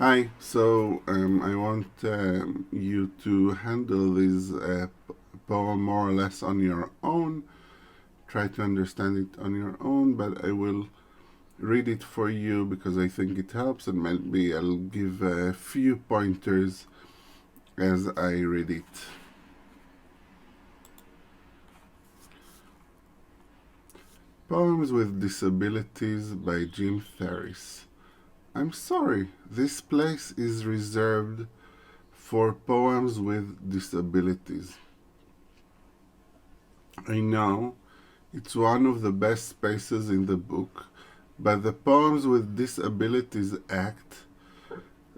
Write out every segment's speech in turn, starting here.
Hi, so I want you to handle this poem more or less on your own. Try to understand it on your own, but I will read it for you because I think it helps, and maybe I'll give a few pointers as I read it. Poems with Disabilities by Jim Ferris. I'm sorry, this place is reserved for poems with disabilities. I know it's one of the best spaces in the book, but the Poems with Disabilities Act,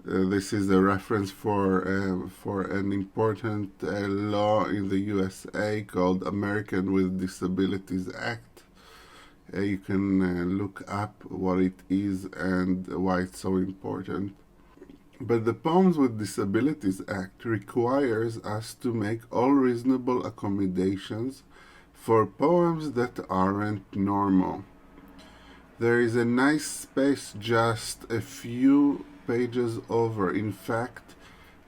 this is a reference for an important law in the USA called American with Disabilities Act. You can look up what it is and why it's so important. But the Poems with Disabilities Act requires us to make all reasonable accommodations for poems that aren't normal. There is a nice space just a few pages over. In fact,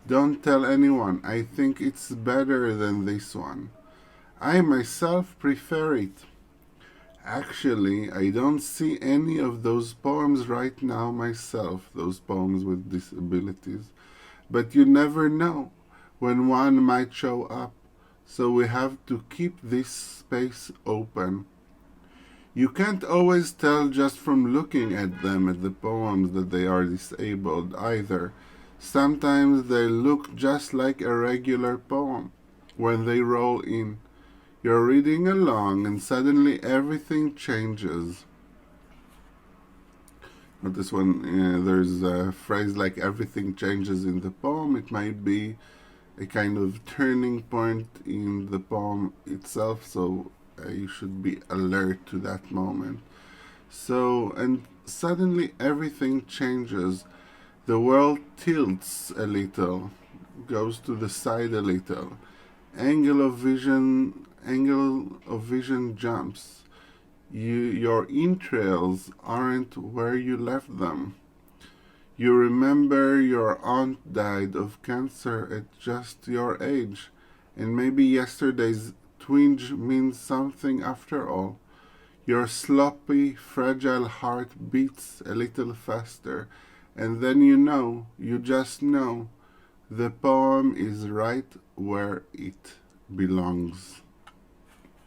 don't tell anyone. I think it's better than this one. I myself prefer it. Actually, I don't see any of those poems right now myself, those poems with disabilities. But you never know when one might show up, so we have to keep this space open. You can't always tell just from looking at them, at the poems, that they are disabled either. Sometimes they look just like a regular poem when they roll in. You're reading along and suddenly everything changes. Notice when there's a phrase like everything changes in the poem, it might be a kind of turning point in the poem itself, so you should be alert to that moment. So, and suddenly everything changes. The world tilts a little, goes to the side a little. Angle of vision jumps. Your entrails aren't where you left them. You remember your aunt died of cancer at just your age, and maybe yesterday's twinge means something after all. Your sloppy, fragile heart beats a little faster, and then you just know, the poem is right where it belongs.